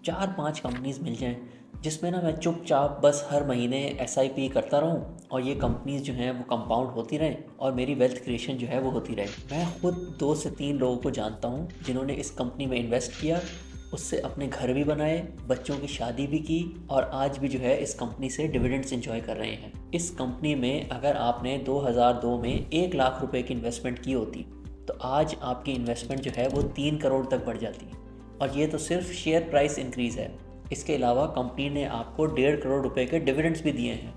4-5 companies मिल जाएँ जिसमें ना मैं चुपचाप बस हर महीने एसआईपी करता रहूँ और ये कंपनीज़ जो हैं वो कंपाउंड होती रहें और मेरी वेल्थ क्रिएशन जो है वो होती रहे। मैं खुद 2 से 3 लोगों को जानता हूँ जिन्होंने इस कंपनी में इन्वेस्ट किया, उससे अपने घर भी बनाए, बच्चों की शादी भी की और आज भी जो है इस कंपनी से डिविडेंड्स एंजॉय कर रहे हैं। इस कंपनी में अगर आपने 2002 में 1 लाख रुपए की इन्वेस्टमेंट की होती तो आज आपकी इन्वेस्टमेंट जो है वो 3 करोड़ तक बढ़ जाती। और ये तो सिर्फ शेयर प्राइस इंक्रीज़ है। इसके अलावा कंपनी ने आपको 1.5 करोड़ रुपए के डिविडेंड्स भी दिए हैं।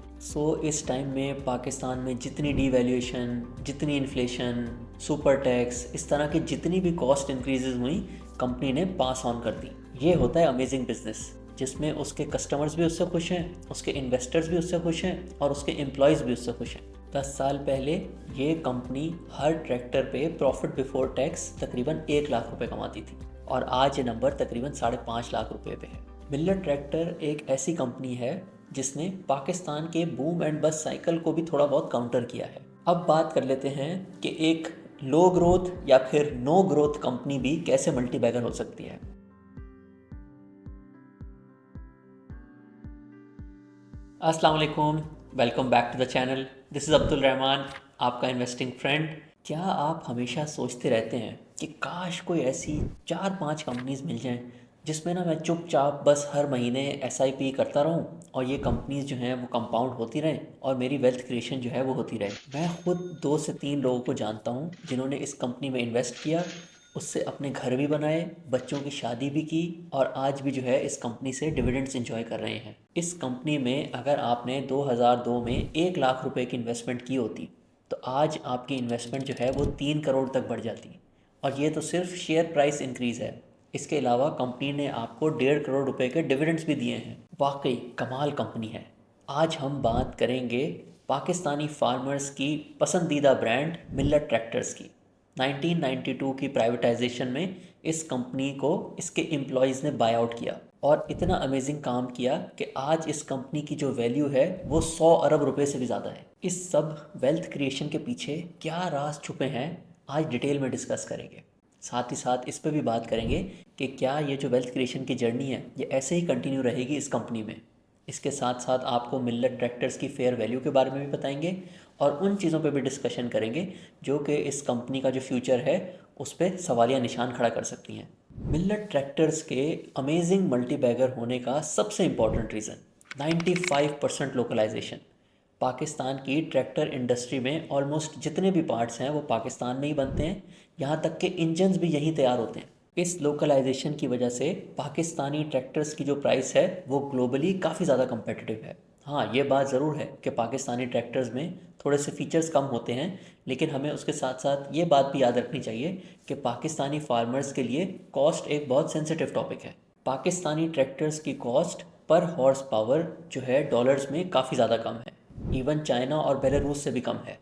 इस टाइम में पाकिस्तान में जितनी डीवैल्यूएशन, जितनी इन्फ्लेशन, सुपर टैक्स, इस तरह की जितनी भी कॉस्ट इंक्रीजेज हुई, कंपनी ने पास ऑन कर दी। ये होता है अमेजिंग बिजनेस, जिसमें उसके कस्टमर्स भी उससे खुश हैं, उसके इन्वेस्टर्स भी उससे खुश हैं और उसके एम्प्लॉयज़ भी उससे खुश हैं। 10 साल पहले ये कंपनी हर ट्रैक्टर पे प्रॉफिट बिफोर टैक्स तकरीबन 1 लाख रुपए कमाती थी और आज ये नंबर तकरीबन 5.5 लाख रुपए पे है। मिल्लर ट्रैक्टर एक ऐसी कंपनी है जिसने पाकिस्तान के बूम एंड बस्ट साइकिल को भी थोड़ा बहुत काउंटर किया है। अब बात कर लेते हैं कि एक लो ग्रोथ या फिर नो ग्रोथ कंपनी भी कैसे मल्टीबैगर हो सकती है। अस्सलाम वालेकुम, welcome back to the channel. This is Abdul Rahman, आपका इन्वेस्टिंग फ्रेंड। क्या आप हमेशा सोचते रहते हैं कि काश कोई ऐसी 4-5 कंपनीज मिल जाएं जिसमें ना मैं चुपचाप बस हर महीने एसआईपी करता रहूं और ये कंपनीज जो हैं वो कंपाउंड होती रहें और मेरी वेल्थ क्रिएशन जो है वो होती रहे। मैं खुद 2 से 3 लोगों को जानता हूं जिन्होंने इस कंपनी में इन्वेस्ट किया, उससे अपने घर भी बनाए, बच्चों की शादी भी की और आज भी जो है इस कंपनी से डिविडेंड्स एंजॉय कर रहे हैं। इस कंपनी में अगर आपने 2002 में 1 लाख रुपए की इन्वेस्टमेंट की होती तो आज आपकी इन्वेस्टमेंट जो है वो 3 करोड़ तक बढ़ जाती। और ये तो सिर्फ शेयर प्राइस इंक्रीज़ है। इसके अलावा कंपनी ने आपको 1.5 करोड़ रुपए के डिविडेंड्स भी दिए हैं। वाकई कमाल कंपनी है। आज हम बात करेंगे पाकिस्तानी फार्मर्स की पसंदीदा ब्रांड मिल्लर ट्रैक्टर्स की। 1992 की प्राइवेटाइजेशन में इस कंपनी को इसके एम्प्लॉयज़ ने बाय आउट किया और इतना अमेजिंग काम किया कि आज इस कंपनी की जो वैल्यू है वो 100 अरब रुपए से भी ज़्यादा है। इस सब वेल्थ क्रिएशन के पीछे क्या राज छुपे हैं, आज डिटेल में डिस्कस करेंगे। साथ ही साथ इस पर भी बात करेंगे कि क्या ये जो वेल्थ क्रिएशन की जर्नी है ये ऐसे ही कंटिन्यू रहेगी इस कंपनी में। इसके साथ साथ आपको मिल्लर ट्रैक्टर्स की फेयर वैल्यू के बारे में भी बताएंगे और उन चीज़ों पे भी डिस्कशन करेंगे जो कि इस कंपनी का जो फ्यूचर है उस पर सवालिया निशान खड़ा कर सकती हैं। मिल्लर ट्रैक्टर्स के अमेजिंग मल्टीबैगर होने का सबसे इम्पॉर्टेंट रीज़न 95% लोकलाइजेशन। पाकिस्तान की ट्रैक्टर इंडस्ट्री में ऑलमोस्ट जितने भी पार्ट्स हैं वो पाकिस्तान में ही बनते हैं, यहाँ तक कि इंजन्स भी यहीं तैयार होते हैं। इस लोकलाइजेशन की वजह से पाकिस्तानी ट्रैक्टर्स की जो प्राइस है वो ग्लोबली काफ़ी ज़्यादा कम्पेटिटिव है। हाँ, ये बात ज़रूर है कि पाकिस्तानी ट्रैक्टर्स में थोड़े से फीचर्स कम होते हैं, लेकिन हमें उसके साथ साथ ये बात भी याद रखनी चाहिए कि पाकिस्तानी फार्मर्स के लिए कॉस्ट एक बहुत सेंसिटिव टॉपिक है। पाकिस्तानी ट्रैक्टर्स की कॉस्ट पर हॉर्स पावर जो है डॉलर्स में काफ़ी ज़्यादा कम है, इवन चाइना और बेलारूस से भी कम है।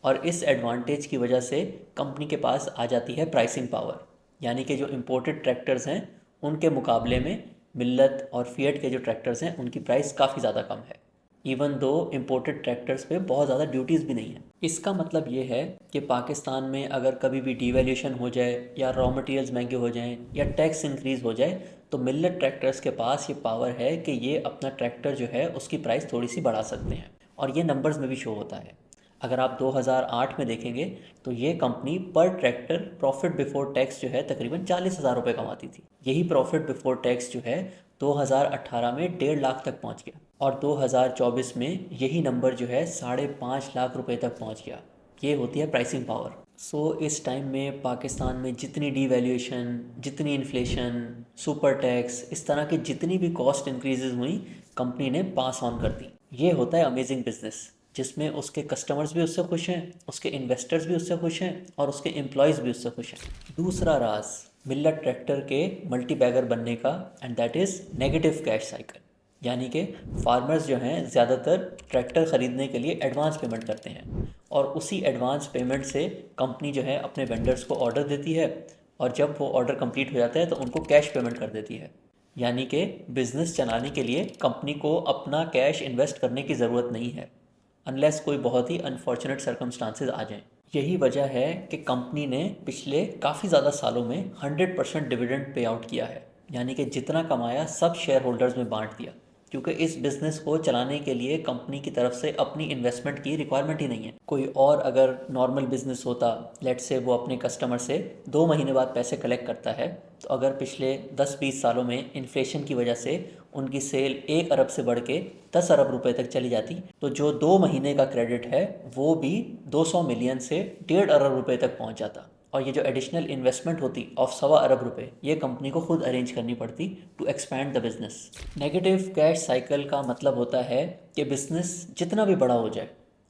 और इस एडवांटेज की वजह से कंपनी के पास आ जाती है प्राइसिंग पावर, यानी कि जो इम्पोर्टेड ट्रैक्टर्स हैं उनके मुकाबले में मिल्लत और फिएट के जो ट्रैक्टर्स हैं उनकी प्राइस काफ़ी ज़्यादा कम है। इवन दो इम्पोर्टेड ट्रैक्टर्स पे बहुत ज़्यादा ड्यूटीज़ भी नहीं है। इसका मतलब ये है कि पाकिस्तान में अगर कभी भी डीवैल्यूशन हो जाए या रॉ मटेरियल्स महंगे हो जाएं या टैक्स इंक्रीज़ हो जाए तो मिल्लत ट्रैक्टर्स के पास ये पावर है कि ये अपना ट्रैक्टर जो है उसकी प्राइस थोड़ी सी बढ़ा सकते हैं और ये नंबर्स में भी शो होता है। अगर आप 2008 में देखेंगे तो ये कंपनी पर ट्रैक्टर प्रॉफिट बिफोर टैक्स जो है तकरीबन 40,000 रुपये कमाती थी। यही प्रॉफिट बिफोर टैक्स जो है 2018 में 1.5 लाख तक पहुंच गया और 2024 में यही नंबर जो है 5.5 लाख रुपए तक पहुंच गया। ये होती है प्राइसिंग पावर। इस टाइम में पाकिस्तान में जितनी डीवैल्यूएशन, जितनी इन्फ्लेशन, सुपर टैक्स, इस तरह की जितनी भी कॉस्ट इंक्रीजेज हुई, कंपनी ने पास ऑन कर दी। ये होता है अमेजिंग बिजनेस, जिसमें उसके कस्टमर्स भी उससे खुश हैं, उसके इन्वेस्टर्स भी उससे खुश हैं और उसके एम्प्लॉयज़ भी उससे खुश हैं। दूसरा राज मिल्लर ट्रैक्टर के मल्टीबैगर बनने का, and that is negative cash cycle. यानी कि फार्मर्स जो हैं ज़्यादातर ट्रैक्टर ख़रीदने के लिए एडवांस पेमेंट करते हैं और उसी एडवांस पेमेंट से कंपनी जो है अपने वेंडर्स को ऑर्डर देती है और जब वो ऑर्डर कंप्लीट हो जाता है तो उनको कैश पेमेंट कर देती है। यानी कि बिज़नेस चलाने के लिए कंपनी को अपना कैश इन्वेस्ट करने की ज़रूरत नहीं है, अनलेस कोई बहुत ही अनफॉर्चुनेट सर्कमस्टांसेस आ जाएं। यही वजह है कि कंपनी ने पिछले काफ़ी ज़्यादा सालों में 100% डिविडेंड पे आउट किया है। यानी कि जितना कमाया सब शेयर होल्डर्स में बांट दिया, क्योंकि इस बिज़नेस को चलाने के लिए कंपनी की तरफ से अपनी इन्वेस्टमेंट की रिक्वायरमेंट ही नहीं है। कोई और अगर नॉर्मल बिज़नेस होता, लेट्स से वो अपने कस्टमर से 2 महीने बाद पैसे कलेक्ट करता है, तो अगर पिछले 10-20 सालों में इन्फ्लेशन की वजह से उनकी सेल 1 अरब से बढ़ के 10 अरब रुपए तक चली जाती, तो जो 2 महीने का क्रेडिट है वो भी 200 मिलियन से 1.5 अरब रुपए तक पहुंच जाता। और ये जो एडिशनल इन्वेस्टमेंट होती ऑफ 1.25 अरब रुपए, ये कंपनी को खुद अरेंज करनी पड़ती to expand the business. Negative cash cycle का मतलब होता है कि बिजनेस जितना भी बड़ा हो जाए,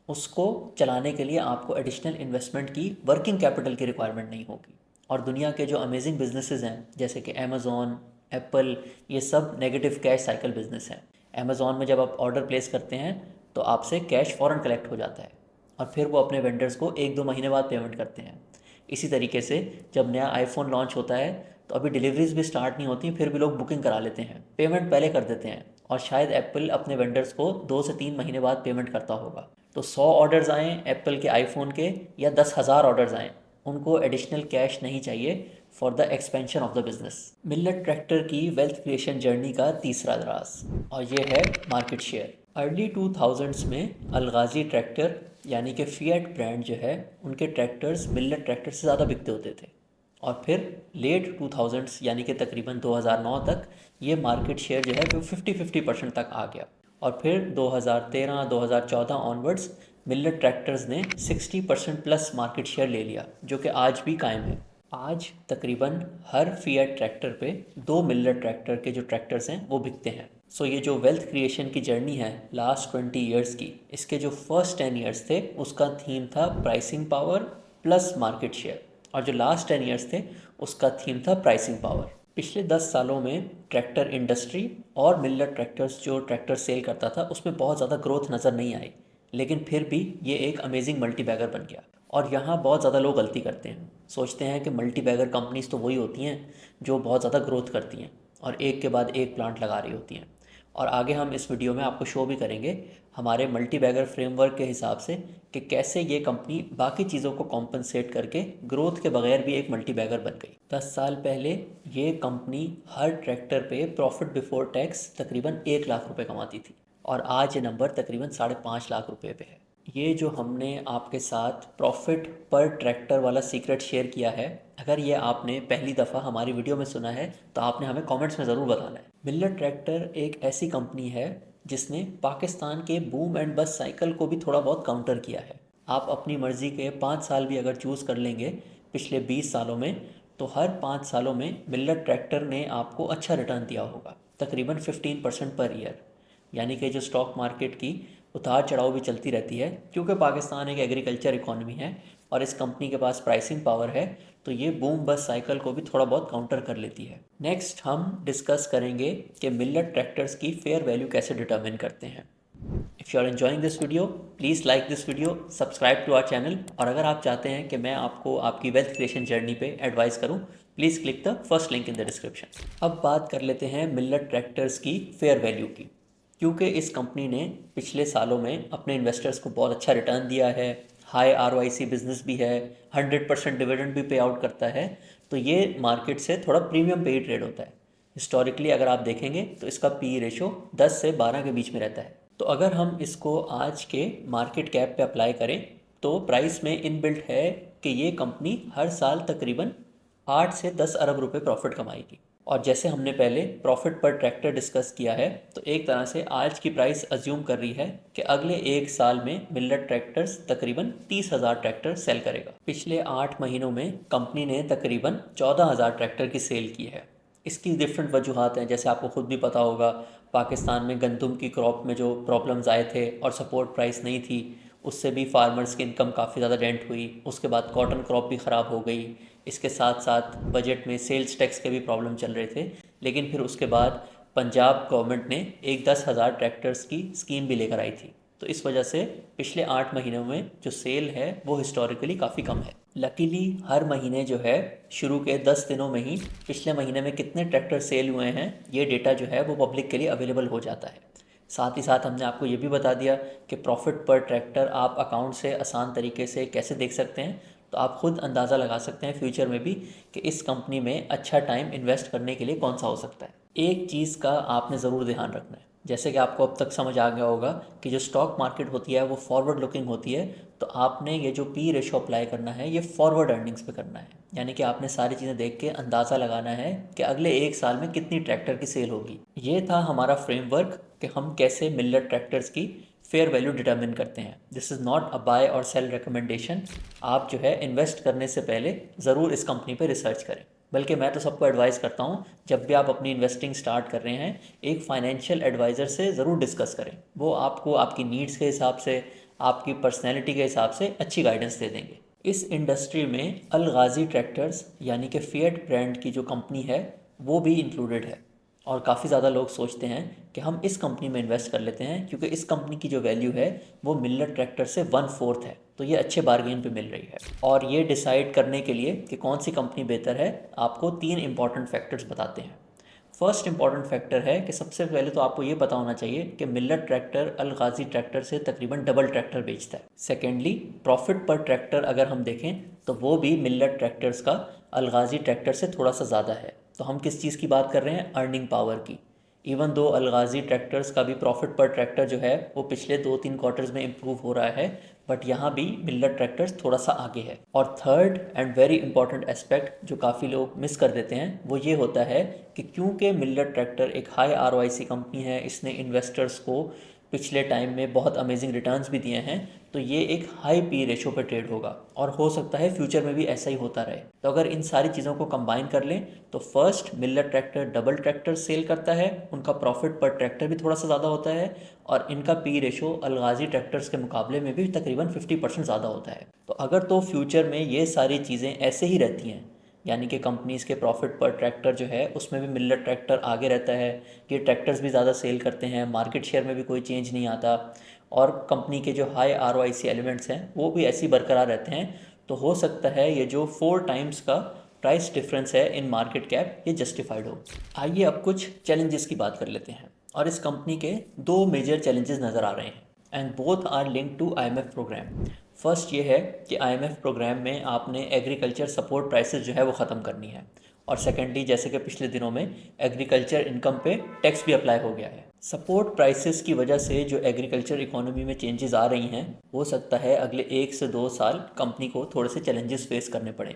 उसको चलाने के लिए आपको एडिशनल इन्वेस्टमेंट की, वर्किंग कैपिटल की रिक्वायरमेंट नहीं होगी। और दुनिया के जो अमेजिंग बिजनेसेस हैं जैसे कि अमेज़ॉन, एप्पल, ये सब नेगेटिव कैश साइकिल बिजनेस हैं। अमेज़ॉन में जब आप ऑर्डर प्लेस करते हैं तो आपसे कैश फ़ौरन कलेक्ट हो जाता है और फिर वो अपने वेंडर्स को 1-2 महीने बाद पेमेंट करते हैं। इसी तरीके से जब नया आईफोन लॉन्च होता है तो अभी डिलीवरीज भी स्टार्ट नहीं होती, फिर भी लोग बुकिंग करा लेते हैं, पेमेंट पहले कर देते हैं। और शायद एप्पल अपने वेंडर्स को 2 से 3 महीने बाद पेमेंट करता होगा। तो 100 ऑर्डर्स आएँ एप्पल के आईफोन के या 10,000 ऑर्डर्स आएँ, उनको एडिशनल कैश नहीं चाहिए for the expansion of the business. Millet tractor की वेल्थ क्रिएशन जर्नी का तीसरा राज, और ये है मार्केट शेयर। अर्ली 2000s में अलगाजी ट्रैक्टर यानी कि फिएट ब्रांड जो है, उनके ट्रैक्टर्स मिल्लेट ट्रैक्टर से ज़्यादा बिकते होते थे। और फिर लेट 2000s यानी कि तकरीबन 2009 तक ये मार्केट शेयर जो है वो 50-50% तक आ गया। और फिर 2013-2014 ऑनवर्ड्स मिल्लेट ट्रैक्टर्स ने 60% प्लस मार्केट शेयर ले लिया, जो कि आज भी कायम है। आज तकरीबन हर फिएट ट्रैक्टर पे 2 मिल्लेट ट्रैक्टर के जो ट्रैक्टर्स हैं वो बिकते हैं। सो ये जो वेल्थ क्रिएशन की जर्नी है लास्ट 20 ईयर्स की, इसके जो फर्स्ट 10 ईयर्स थे उसका थीम था pricing power plus market share, और जो लास्ट 10 ईयर्स थे उसका थीम था प्राइसिंग पावर। पिछले 10 सालों में ट्रैक्टर इंडस्ट्री और मिल्लेट ट्रैक्टर्स जो ट्रैक्टर सेल करता था उसमें बहुत ज़्यादा ग्रोथ नज़र नहीं आई, लेकिन फिर भी ये एक अमेजिंग मल्टीबैगर बन गया। और यहाँ बहुत ज़्यादा लोग गलती करते हैं, सोचते हैं कि मल्टीबैगर कंपनीज तो वही होती हैं जो बहुत ज़्यादा ग्रोथ करती हैं और एक के बाद एक प्लांट लगा रही होती हैं। और आगे हम इस वीडियो में आपको शो भी करेंगे हमारे मल्टीबैगर फ्रेमवर्क के हिसाब से कि कैसे ये कंपनी बाकी चीज़ों को कॉम्पनसेट करके ग्रोथ के बगैर भी एक मल्टीबैगर बन गई। 10 साल पहले ये कंपनी हर ट्रैक्टर पे प्रॉफिट बिफोर टैक्स तकरीबन 1 लाख रुपए कमाती थी, और आज ये नंबर तकरीबन 5.5 लाख रुपए पे है। ये जो हमने आपके साथ प्रॉफिट पर ट्रैक्टर वाला सीक्रेट शेयर किया है, अगर ये आपने पहली दफ़ा हमारी वीडियो में सुना है तो आपने हमें कमेंट्स में ज़रूर बताना है। मिल्लेट ट्रैक्टर एक ऐसी कंपनी है जिसने पाकिस्तान के बूम एंड बस्ट साइकिल को भी थोड़ा बहुत काउंटर किया है। आप अपनी मर्ज़ी के 5 साल भी अगर चूज़ कर लेंगे पिछले 20 सालों में, तो हर 5 सालों में मिल्लेट ट्रैक्टर ने आपको अच्छा रिटर्न दिया होगा, तकरीबन 15% पर ईयर। यानी कि जो स्टॉक मार्केट की उतार चढ़ाव भी चलती रहती है, क्योंकि पाकिस्तान एक एग्रीकल्चर इकॉनमी है और इस कंपनी के पास प्राइसिंग पावर है, तो ये बूम बस साइकिल को भी थोड़ा बहुत काउंटर कर लेती है। नेक्स्ट हम डिस्कस करेंगे कि मिल्लेट ट्रैक्टर्स की फेयर वैल्यू कैसे डिटरमिन करते हैं। If you are enjoying this video, please like this video, subscribe to our channel, और अगर आप चाहते हैं कि मैं आपको आपकी वेल्थ क्रिएशन जर्नी पे एडवाइस करूं, please click the first link in the description. अब बात कर लेते हैं मिल्लेट ट्रैक्टर्स की फेयर वैल्यू की, क्योंकि इस कंपनी ने पिछले सालों में अपने इन्वेस्टर्स को बहुत अच्छा रिटर्न दिया है, हाई ROIC बिजनेस भी है, 100% डिविडेंड भी पे आउट करता है, तो ये मार्केट से थोड़ा प्रीमियम पे ही ट्रेड होता है। हिस्टोरिकली अगर आप देखेंगे तो इसका PE रेशो 10 से 12 के बीच में रहता है। तो अगर हम इसको आज के मार्केट कैप पे अप्लाई करें तो प्राइस में इनबिल्ट है कि ये कंपनी हर साल तकरीबन 8 से 10 अरब रुपए प्रॉफिट कमाएगी। और जैसे हमने पहले प्रॉफिट पर ट्रैक्टर डिस्कस किया है, तो एक तरह से आज की प्राइस अज्यूम कर रही है कि अगले 1 साल में मिल्लेट ट्रैक्टर्स तकरीबन 30,000 ट्रैक्टर सेल करेगा। पिछले 8 महीनों में कंपनी ने तकरीबन 14,000 ट्रैक्टर की सेल की है। इसकी डिफरेंट वजूहत हैं, जैसे आपको खुद भी पता होगा, पाकिस्तान में गंदम की क्रॉप में जो प्रॉब्लम्स आए थे और सपोर्ट प्राइस नहीं थी, उससे भी फार्मर्स की इनकम काफ़ी ज़्यादा डेंट हुई। उसके बाद कॉटन क्रॉप भी ख़राब हो गई। इसके साथ साथ बजट में सेल्स टैक्स के भी प्रॉब्लम चल रहे थे, लेकिन फिर उसके बाद पंजाब गवर्नमेंट ने एक 10,000 ट्रैक्टर्स की स्कीम भी लेकर आई थी। तो इस वजह से पिछले 8 महीनों में जो सेल है वो हिस्टोरिकली काफ़ी कम है। लकीली हर महीने जो है, शुरू के 10 दिनों में ही पिछले महीने में कितने ट्रैक्टर सेल हुए हैं ये डेटा जो है वो पब्लिक के लिए अवेलेबल हो जाता है। साथ ही साथ हमने आपको ये भी बता दिया कि प्रॉफिट पर ट्रैक्टर आप अकाउंट से आसान तरीके से कैसे देख सकते हैं। तो आप खुद अंदाज़ा लगा सकते हैं फ्यूचर में भी कि इस कंपनी में अच्छा टाइम इन्वेस्ट करने के लिए कौन सा हो सकता है। एक चीज़ का आपने ज़रूर ध्यान रखना है, जैसे कि आपको अब तक समझ आ गया होगा कि जो स्टॉक मार्केट होती है वो फॉरवर्ड लुकिंग होती है, तो आपने ये जो पी रेशो अप्लाई करना है ये फॉरवर्ड अर्निंग्स पे करना है। यानी कि आपने सारी चीज़ें देख के अंदाज़ा लगाना है कि अगले एक साल में कितनी ट्रैक्टर की सेल होगी। ये था हमारा फ्रेमवर्क कि हम कैसे मिलर ट्रैक्टर्स की फेयर वैल्यू डिटर्मिन करते हैं। This is not a buy or sell recommendation. आप जो है इन्वेस्ट करने से पहले ज़रूर इस कंपनी पे रिसर्च करें। बल्कि मैं तो सबको एडवाइस करता हूँ, जब भी आप अपनी इन्वेस्टिंग स्टार्ट कर रहे हैं एक फाइनेंशियल एडवाइज़र से ज़रूर डिस्कस करें। वो आपको आपकी नीड्स के हिसाब से, आपकी पर्सनैलिटी के हिसाब से अच्छी गाइडेंस दे देंगे। इस इंडस्ट्री में अल गाज़ी ट्रैक्टर्स यानी कि फिएट ब्रांड की जो कंपनी है वो भी इंक्लूडेड है। और काफ़ी ज़्यादा लोग सोचते हैं कि हम इस कंपनी में इन्वेस्ट कर लेते हैं क्योंकि इस कंपनी की जो वैल्यू है वो मिलर ट्रैक्टर से 1/4 है, तो ये अच्छे बार्गेन पे मिल रही है। और ये डिसाइड करने के लिए कि कौन सी कंपनी बेहतर है, आपको 3 इंपॉर्टेंट फैक्टर्स बताते हैं। फर्स्ट इंपॉर्टेंट फैक्टर है कि सबसे पहले तो आपको ये पता होना चाहिए कि मिलर ट्रैक्टर अल गाज़ी ट्रैक्टर से तकरीबन डबल ट्रैक्टर बेचता है। सेकेंडली, प्रॉफिट पर ट्रैक्टर अगर हम देखें तो वो भी मिलर ट्रैक्टर्स का अल गाज़ी ट्रैक्टर से थोड़ा सा ज़्यादा है। तो हम किस चीज़ की बात कर रहे हैं? अर्निंग पावर की। इवन दो अल गाज़ी ट्रैक्टर्स का भी प्रॉफिट पर ट्रैक्टर जो है वो पिछले 2-3 क्वार्टर्स में इम्प्रूव हो रहा है, बट यहाँ भी मिलर ट्रैक्टर्स थोड़ा सा आगे है। और third and very important aspect जो काफ़ी लोग मिस कर देते हैं वो ये होता है कि क्योंकि मिलर ट्रैक्टर एक हाई आरओआईसी कंपनी है, इसने इन्वेस्टर्स को पिछले टाइम में बहुत अमेजिंग रिटर्न्स भी दिए हैं, तो ये एक हाई पी रेशो पर ट्रेड होगा और हो सकता है फ्यूचर में भी ऐसा ही होता रहे। तो अगर इन सारी चीज़ों को कंबाइन कर लें तो first, Millat tractor double tractor sell करता है, उनका प्रॉफिट पर ट्रैक्टर भी थोड़ा सा ज़्यादा होता है और इनका पी रेशो अल गाज़ी ट्रैक्टर्स के मुकाबले में भी तकरीबन 50% ज़्यादा होता है। तो अगर तो फ्यूचर में ये सारी चीज़ें ऐसे ही रहती हैं, यानी कि कंपनीज़ के प्रॉफिट पर ट्रैक्टर जो है उसमें भी मिलर ट्रैक्टर आगे रहता है, ये ट्रैक्टर्स भी ज़्यादा सेल करते हैं, मार्केट शेयर में भी कोई चेंज नहीं आता और कंपनी के जो हाई आरओआईसी एलिमेंट्स हैं वो भी ऐसे ही बरकरार रहते हैं, तो हो सकता है ये जो 4 टाइम्स का प्राइस डिफरेंस है इन मार्केट कैप ये जस्टिफाइड हो। आइए अब कुछ चैलेंजेस की बात कर लेते हैं। और इस कंपनी के 2 मेजर चैलेंजेस नज़र आ रहे हैं and both are linked to IMF programme. First ये है कि आईएमएफ प्रोग्राम में आपने एग्रीकल्चर सपोर्ट प्राइसेस जो है वो ख़त्म करनी है, और सेकेंडली जैसे कि पिछले दिनों में एग्रीकल्चर इनकम पे टैक्स भी अप्लाई हो गया है। सपोर्ट प्राइसेस की वजह से जो एग्रीकल्चर इकोनॉमी में चेंजेस आ रही हैं, हो सकता है अगले 1 से 2 साल कंपनी को थोड़े से चैलेंजेस फेस करने पड़े।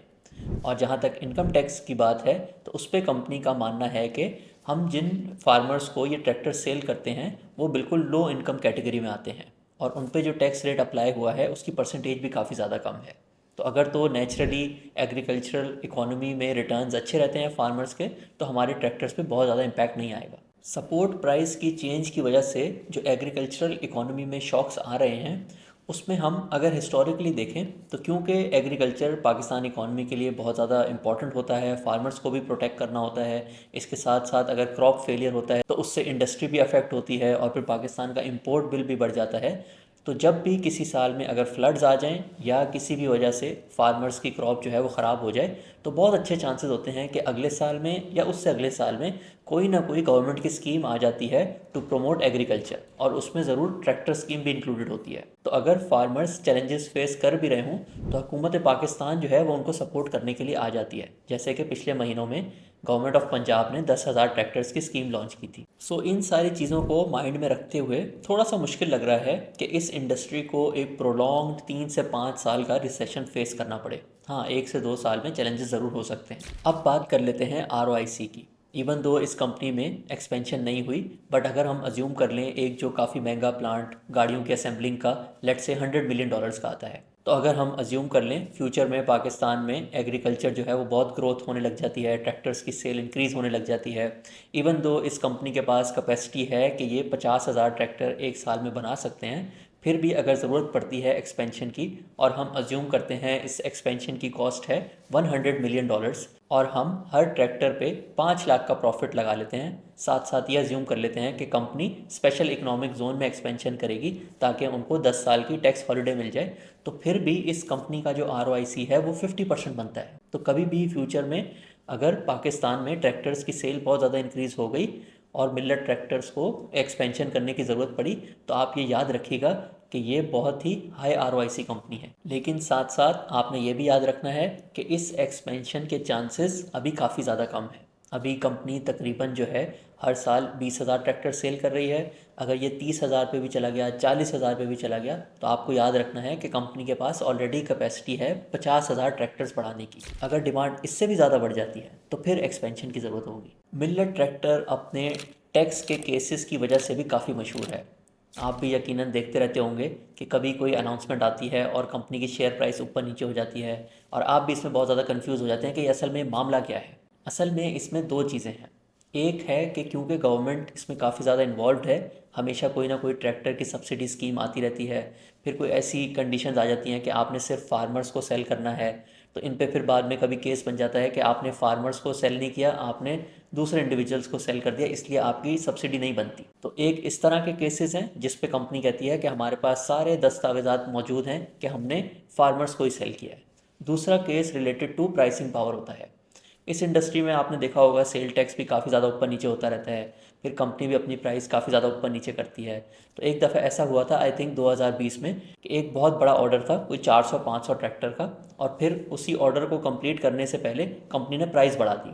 और जहाँ तक इनकम टैक्स की बात है तो उस पर कंपनी का मानना है कि हम जिन फार्मर्स को ये ट्रैक्टर सेल करते हैं वो बिल्कुल लो इनकम कैटेगरी में आते हैं और उन पे जो टैक्स रेट अप्लाई हुआ है उसकी परसेंटेज भी काफ़ी ज़्यादा कम है। तो अगर तो नेचुरली एग्रीकल्चरल इकोनॉमी में रिटर्न्स अच्छे रहते हैं फार्मर्स के, तो हमारे ट्रैक्टर्स पे बहुत ज़्यादा इम्पैक्ट नहीं आएगा। सपोर्ट प्राइस की चेंज की वजह से जो एग्रीकल्चरल इकोनॉमी में शॉक्स आ रहे हैं उसमें हम अगर हिस्टोरिकली देखें तो क्योंकि एग्रीकल्चर पाकिस्तान इकॉनमी के लिए बहुत ज़्यादा इंपॉर्टेंट होता है, फार्मर्स को भी प्रोटेक्ट करना होता है, इसके साथ साथ अगर क्रॉप फेलियर होता है तो उससे इंडस्ट्री भी अफेक्ट होती है और फिर पाकिस्तान का इंपोर्ट बिल भी बढ़ जाता है। तो जब भी किसी साल में अगर फ्लड्स आ जाएं या किसी भी वजह से फार्मर्स की क्रॉप जो है वो ख़राब हो जाए, तो बहुत अच्छे चांसेस होते हैं कि अगले साल में या उससे अगले साल में कोई ना कोई गवर्नमेंट की स्कीम आ जाती है टू प्रमोट एग्रीकल्चर, और उसमें ज़रूर ट्रैक्टर स्कीम भी इंक्लूडेड होती है। तो अगर फार्मर्स चैलेंजेस फेस कर भी रहे हों तो हुकूमत पाकिस्तान जो है वो उनको सपोर्ट करने के लिए आ जाती है, जैसे कि पिछले महीनों में गवर्नमेंट ऑफ पंजाब ने 10,000 ट्रैक्टर्स की स्कीम लॉन्च की थी। सो इन सारी चीज़ों को माइंड में रखते हुए थोड़ा सा मुश्किल लग रहा है कि इस इंडस्ट्री को एक प्रोलॉन्ग्ड 3 से 5 साल का रिसेशन फेस करना पड़े। हाँ, 1 से 2 साल में चैलेंजेस ज़रूर हो सकते हैं। अब बात कर लेते हैं आरओआईसी की। इवन दो इस कंपनी में एक्सपेंशन नहीं हुई, बट अगर हम अज्यूम कर लें एक जो काफ़ी महंगा प्लांट गाड़ियों के असेंबलिंग का लेट से $100 मिलियन का आता है, तो अगर हम अज्यूम कर लें फ्यूचर में पाकिस्तान में एग्रीकल्चर जो है वो बहुत ग्रोथ होने लग जाती है, ट्रैक्टर्स की सेल इंक्रीज़ होने लग जाती है, इवन दो इस कंपनी के पास कैपेसिटी है कि ये 50,000 ट्रैक्टर एक साल में बना सकते हैं, फिर भी अगर ज़रूरत पड़ती है एक्सपेंशन की और हम अज्यूम करते हैं इस एक्सपेंशन की कॉस्ट है $100 मिलियन और हम हर ट्रैक्टर पे 5 लाख का प्रॉफिट लगा लेते हैं, साथ साथ ये अज्यूम कर लेते हैं कि कंपनी स्पेशल इकोनॉमिक जोन में एक्सपेंशन करेगी ताकि उनको 10 साल की टैक्स हॉलिडे मिल जाए, तो फिर भी इस कंपनी का जो आरओआईसी है वो 50% बनता है। तो कभी भी फ्यूचर में अगर पाकिस्तान में ट्रैक्टर्स की सेल बहुत ज़्यादा इंक्रीज़ हो गई और मिलर ट्रैक्टर्स को एक्सपेंशन करने की ज़रूरत पड़ी, तो आप ये याद रखिएगा कि ये बहुत ही हाई ROIC कंपनी है। लेकिन साथ साथ आपने ये भी याद रखना है कि इस एक्सपेंशन के चांसेस अभी काफ़ी ज़्यादा कम है। अभी कंपनी तकरीबन जो है हर साल 20,000 ट्रैक्टर सेल कर रही है। अगर ये 30,000 पे भी चला गया, 40,000 पे भी चला गया, तो आपको याद रखना है कि कंपनी के पास ऑलरेडी कैपेसिटी है 50,000 ट्रैक्टर्स बढ़ाने की। अगर डिमांड इससे भी ज़्यादा बढ़ जाती है तो फिर एक्सपेंशन की ज़रूरत होगी। मिलर ट्रैक्टर अपने टैक्स के केसेस की वजह से भी काफ़ी मशहूर है। आप भी यकीनन देखते रहते होंगे कि कभी कोई अनाउंसमेंट आती है और कंपनी की शेयर प्राइस ऊपर नीचे हो जाती है, और आप भी इसमें बहुत ज़्यादा कंफ्यूज हो जाते हैं कि असल में मामला क्या है। असल में इसमें दो चीज़ें हैं। एक है कि क्योंकि गवर्नमेंट इसमें काफ़ी ज़्यादा इन्वॉल्व है, हमेशा कोई ना कोई ट्रैक्टर की सब्सिडी स्कीम आती रहती है। फिर कोई ऐसी कंडीशंस आ जाती हैं कि आपने सिर्फ फार्मर्स को सेल करना है, तो इन पे फिर बाद में कभी केस बन जाता है कि आपने फार्मर्स को सेल नहीं किया, आपने दूसरे इंडिविजुअल्स को सेल कर दिया, इसलिए आपकी सब्सिडी नहीं बनती। तो एक इस तरह के केसेस हैं जिस पे कंपनी कहती है कि हमारे पास सारे दस्तावेजात मौजूद हैं कि हमने फार्मर्स को ही सेल किया है। दूसरा case related to pricing power होता है। इस इंडस्ट्री में आपने देखा होगा सेल टैक्स भी काफ़ी ज़्यादा ऊपर नीचे होता रहता है, फिर कंपनी भी अपनी प्राइस काफ़ी ज़्यादा ऊपर नीचे करती है। तो एक दफ़ा ऐसा हुआ था आई थिंक 2020 में कि एक बहुत बड़ा ऑर्डर था कोई 400-500 ट्रैक्टर का, और फिर उसी ऑर्डर को कंप्लीट करने से पहले कंपनी ने प्राइस बढ़ा दी।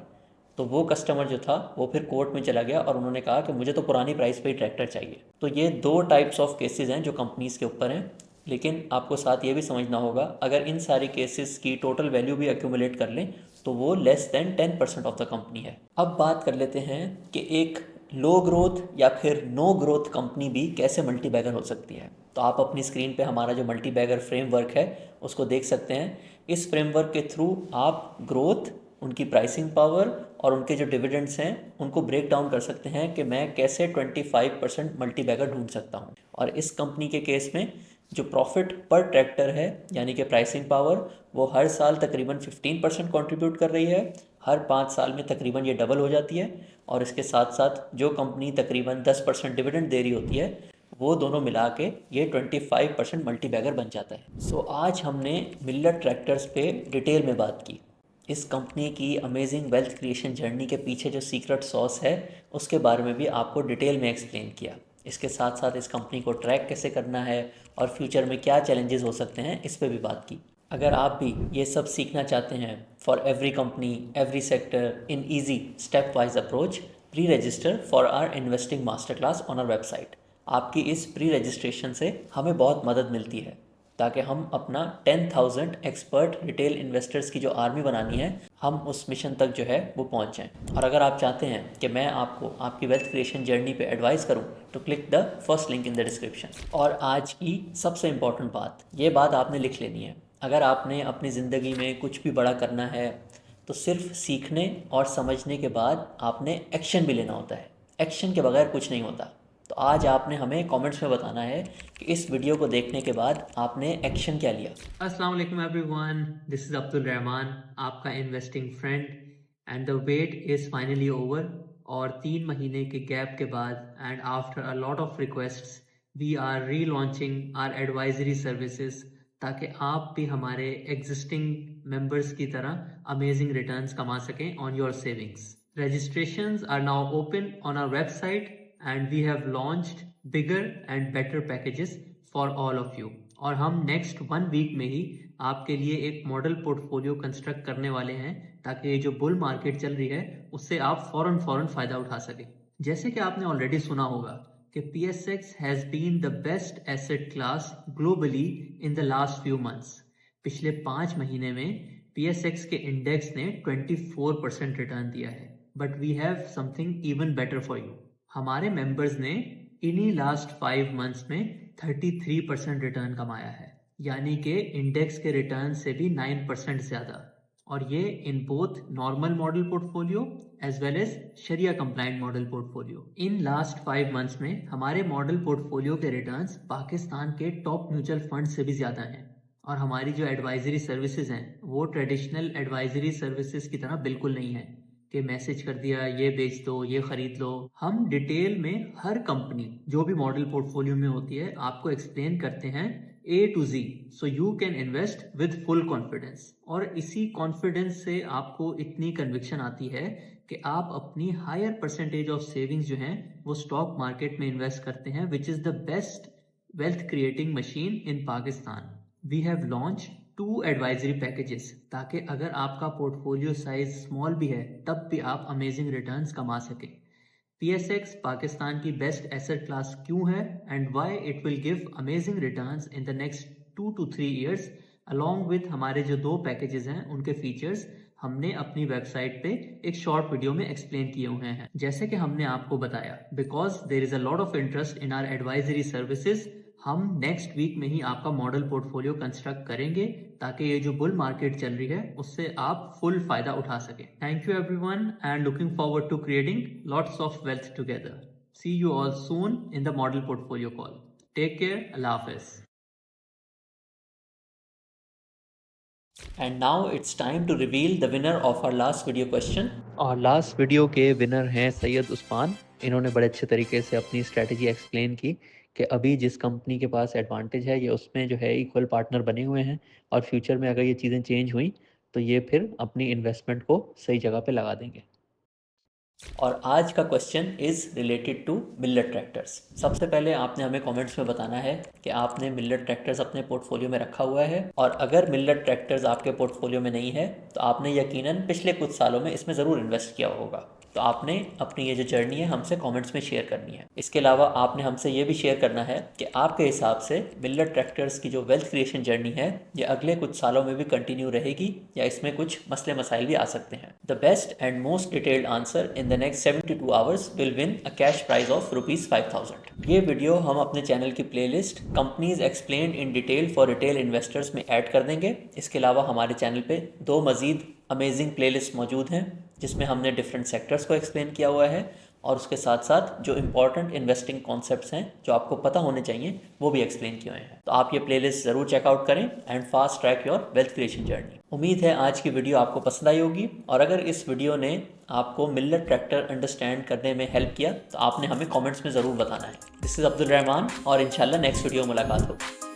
तो वो कस्टमर जो था वो फिर कोर्ट में चला गया और उन्होंने कहा कि मुझे तो पुरानी प्राइस पे ही ट्रैक्टर चाहिए। तो ये दो टाइप्स ऑफ केसेस हैं जो कंपनीज़ के ऊपर हैं। लेकिन आपको साथ ये भी समझना होगा, अगर इन सारी केसेस की टोटल वैल्यू भी एक्यूमुलेट कर लें तो वो less than 10% of the company है। अब बात कर लेते हैं कि एक लो ग्रोथ या फिर नो ग्रोथ कंपनी भी कैसे मल्टी बैगर हो सकती है। तो आप अपनी स्क्रीन पे हमारा जो मल्टी बैगर फ्रेमवर्क है उसको देख सकते हैं। इस फ्रेमवर्क के थ्रू आप ग्रोथ, उनकी प्राइसिंग पावर और उनके जो डिविडेंड्स हैं उनको ब्रेक डाउन कर सकते हैं कि मैं कैसे 25% मल्टी बैगर ढूंढ सकता हूँ। और इस कंपनी के केस में जो प्रॉफिट पर ट्रैक्टर है यानी कि प्राइसिंग पावर, वो हर साल तकरीबन 15% कंट्रीब्यूट कर रही है। हर 5 साल में तकरीबन ये डबल हो जाती है। और इसके साथ साथ जो कंपनी तकरीबन 10% डिविडेंड दे रही होती है, वो दोनों मिला के ये 25% मल्टी बैगर बन जाता है। सो आज हमने मिलर ट्रैक्टर्स पे डिटेल में बात की। इस कंपनी की अमेजिंग वेल्थ क्रिएशन जर्नी के पीछे जो सीक्रेट सॉस है उसके बारे में भी आपको डिटेल में एक्सप्लेन किया। इसके साथ साथ इस कंपनी को ट्रैक कैसे करना है और फ्यूचर में क्या चैलेंजेस हो सकते हैं इस पे भी बात की। अगर आप भी ये सब सीखना चाहते हैं for every company every sector in easy stepwise approach, pre register for our investing master class on our website. आपकी इस प्री रजिस्ट्रेशन से हमें बहुत मदद मिलती है ताकि हम अपना 10,000 एक्सपर्ट रिटेल इन्वेस्टर्स की जो आर्मी बनानी है, हम उस मिशन तक जो है वो पहुंच जाएं। और अगर आप चाहते हैं कि मैं आपको आपकी वेल्थ क्रिएशन जर्नी पे एडवाइस करूं तो click the first link in the description. और आज की सबसे इम्पॉर्टेंट बात, ये बात आपने लिख लेनी है। अगर आपने अपनी ज़िंदगी में कुछ भी बड़ा करना है तो सिर्फ सीखने और समझने के बाद आपने एक्शन भी लेना होता है। एक्शन के बगैर कुछ नहीं होता। तो आज आपने हमें कमेंट्स में बताना है कि इस वीडियो को देखने के बाद आपने एक्शन क्या लिया। अस्सलाम वालेकुम everyone, this is Abdul Rahman, आपका investing friend. And the wait is finally over. और 3 महीने के गैप के बाद and after a lot of requests we are relaunching our advisory services, ताकि आप भी हमारे एग्जिस्टिंग मेंबर्स की तरह अमेजिंग रिटर्न्स कमा सकें on your savings. Registrations are now open on our website and we have launched bigger and better packages for all of you. और हम नेक्स्ट 1 वीक में ही आपके लिए एक मॉडल पोर्टफोलियो कंस्ट्रक्ट करने वाले हैं ताकि ये जो बुल मार्केट चल रही है उससे आप फौरन फ़ायदा उठा सकें। जैसे कि आपने ऑलरेडी सुना होगा कि PSX has been the best asset class globally in the last few months. पिछले 5 महीने में PSX के इंडेक्स ने 24% रिटर्न दिया है। But we have something even better for you. हमारे मेंबर्स ने इन्हीं लास्ट 5 मंथ्स में 33% रिटर्न कमाया है, यानी कि इंडेक्स के रिटर्न से भी 9% ज़्यादा। और ये in both normal model portfolio as well as sharia compliant model portfolio. In last 5 months में हमारे मॉडल पोर्टफोलियो के रिटर्न्स पाकिस्तान के टॉप म्यूचुअल फंड से भी ज़्यादा हैं। और हमारी जो एडवाइजरी सर्विसेज हैं वो ट्रेडिशनल एडवाइजरी सर्विसेज की तरह बिल्कुल नहीं है कि मैसेज कर दिया ये बेच दो ये खरीद लो। हम डिटेल में हर कंपनी जो भी मॉडल पोर्टफोलियो में होती है आपको एक्सप्लेन करते हैं A to Z, so you can invest with full confidence. और इसी कॉन्फिडेंस से आपको इतनी कन्विक्शन आती है कि आप अपनी हायर परसेंटेज ऑफ सेविंग्स जो हैं वो स्टॉक मार्केट में इन्वेस्ट करते हैं, which is the best wealth creating machine in Pakistan. We have launch 2 advisory packages, ताकि अगर आपका पोर्टफोलियो साइज स्मॉल भी है तब भी आप अमेजिंग रिटर्न्स कमा सकें। PSX पाकिस्तान की बेस्ट एसेट क्लास क्यों है and why it will give amazing returns in the next 2 to 3 years, along with हमारे जो 2 पैकेजेस हैं उनके फीचर्स हमने अपनी वेबसाइट पे एक शॉर्ट वीडियो में एक्सप्लेन किए हुए हैं। जैसे कि हमने आपको बताया, because there is a lot of interest in are advisory services, हम नेक्स्ट वीक में ही आपका मॉडल पोर्टफोलियो कंस्ट्रक्ट करेंगे, ताकि ये जो बुल मार्केट चल रही है उससे आप फुल फायदा उठा सकें। Thank you everyone and looking forward to creating lots of wealth together. See you all soon in the model portfolio call. Take care, अल्लाह हाफिज। And now it's time to reveal the winner of our last video question. और last video के winner हैं सैयद उस्मान। इन्होंने बड़े अच्छे तरीके से अपनी स्ट्रैटेजी एक्सप्लेन की कि अभी जिस कंपनी के पास एडवांटेज है ये उसमें जो है इक्वल पार्टनर बने हुए हैं, और फ्यूचर में अगर ये चीज़ें चेंज हुई तो ये फिर अपनी इन्वेस्टमेंट को सही जगह पे लगा देंगे। और आज का question is related to Millat Tractors. सबसे पहले आपने हमें कमेंट्स में बताना है कि आपने मिल्लर ट्रैक्टर्स अपने पोर्टफोलियो में रखा हुआ है, और अगर मिल्लर ट्रैक्टर्स आपके पोर्टफोलियो में नहीं है तो आपने यकीनन पिछले कुछ सालों में इसमें ज़रूर इन्वेस्ट किया होगा। तो आपने अपनी ये जो जर्नी है हमसे कमेंट्स में शेयर करनी है। इसके अलावा आपने हमसे ये भी शेयर करना है कि आपके हिसाब से मिल्लर ट्रैक्टर्स की जो वेल्थ क्रिएशन जर्नी है ये अगले कुछ सालों में भी कंटिन्यू रहेगी या इसमें कुछ मसले मसाइल भी आ सकते हैं। The best and most detailed answer in the next 72 hours will win a cash prize of ₹5000। ये वीडियो हम अपने चैनल की playlist companies explained in detail for retail investors में ऐड कर देंगे। इसके अलावा हमारे चैनल पे 2 मज़ीद अमेजिंग प्लेलिस्ट मौजूद हैं जिसमें हमने डिफरेंट सेक्टर्स को एक्सप्लेन किया हुआ है, और उसके साथ साथ जो इंपॉर्टेंट इन्वेस्टिंग कॉन्सेप्ट्स हैं जो आपको पता होने चाहिए वो भी एक्सप्लेन किए हुए हैं। तो आप ये प्लेलिस्ट ज़रूर चेकआउट करें and fast track your wealth creation journey. उम्मीद है आज की वीडियो आपको पसंद आई होगी, और अगर इस वीडियो ने आपको मिल्लर ट्रैक्टर अंडरस्टैंड करने में हेल्प किया तो आपने हमें कॉमेंट्स में ज़रूर बताना है। दिस इज़ अब्दुल रहमान, और इंशाल्लाह नेक्स्ट वीडियो मुलाकात होगी।